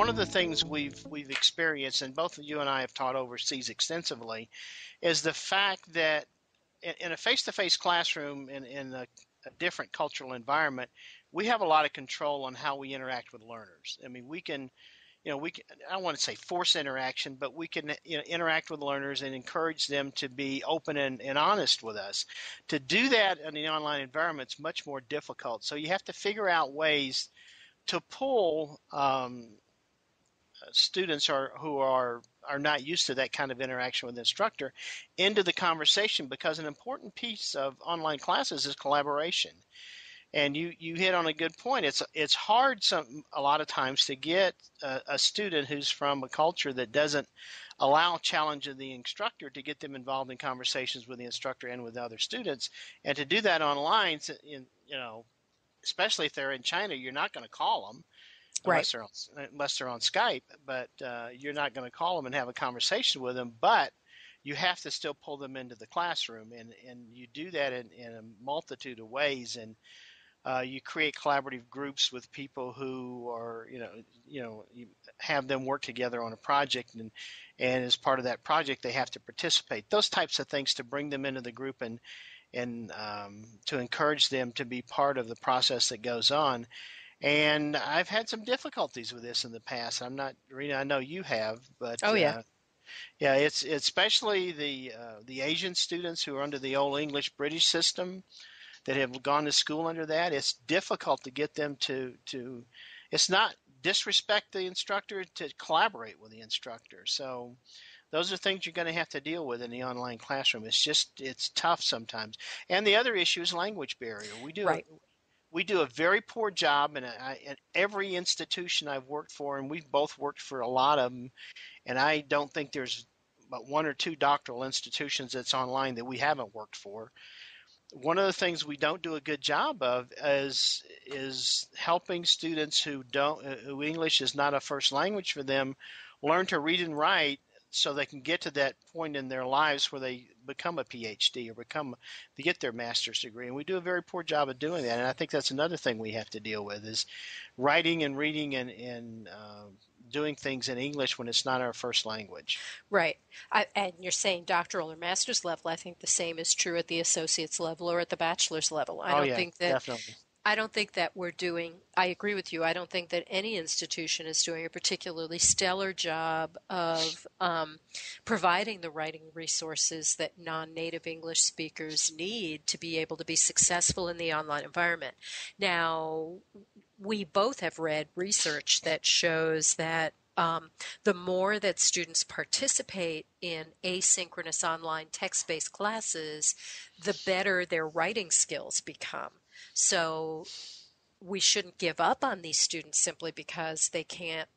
one of the things we've experienced, and both you and I have taught overseas extensively, is the fact that in a face-to-face classroom in a different cultural environment, we have a lot of control on how we interact with learners. I mean, we can, I don't want to say force interaction, but we can, interact with learners and encourage them to be open and honest with us. To do that in the online environment is much more difficult. So you have to figure out ways to pull students who are not used to that kind of interaction with the instructor into the conversation, because an important piece of online classes is collaboration. And you hit on a good point. It's hard a lot of times to get a student who's from a culture that doesn't allow challenge of the instructor to get them involved in conversations with the instructor and with other students. And to do that online, especially if they're in China, you're not going to call them Right. unless they're on Skype. But you're not going to call them and have a conversation with them. But you have to still pull them into the classroom, and you do that in a multitude of ways. And you create collaborative groups with people who are, you have them work together on a project, and as part of that project, they have to participate. Those types of things to bring them into the group and to encourage them to be part of the process that goes on. And I've had some difficulties with this in the past. I'm not, Rena, I know you have, but Oh, yeah. yeah, it's especially the Asian students who are under the old English British system that have gone to school under that. It's difficult to get them to it's not disrespect the instructor, to collaborate with the instructor. So those are things you're going to have to deal with in the online classroom. It's tough sometimes. And the other issue is language barrier. Right. We do a very poor job in every institution I've worked for, and we've both worked for a lot of them, and I don't think there's but one or two doctoral institutions that's online that we haven't worked for. One of the things we don't do a good job of is helping students who English is not a first language for them, learn to read and write so they can get to that point in their lives where they become a PhD or they get their master's degree. And we do a very poor job of doing that. And I think that's another thing we have to deal with, is writing and reading and doing things in English when it's not our first language. Right. And you're saying doctoral or master's level. I think the same is true at the associate's level or at the bachelor's level. Definitely. I don't think that I agree with you. I don't think that any institution is doing a particularly stellar job of providing the writing resources that non-native English speakers need to be able to be successful in the online environment. Now, we both have read research that shows that the more that students participate in asynchronous online text-based classes, the better their writing skills become. So we shouldn't give up on these students simply because they can't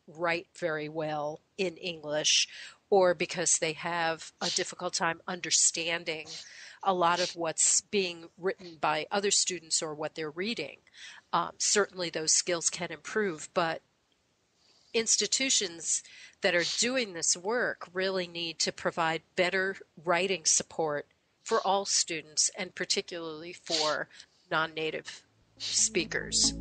write very well in English or because they have a difficult time understanding a lot of what's being written by other students or what they're reading. Certainly those skills can improve, but institutions that are doing this work really need to provide better writing support for all students, and particularly for non-native speakers.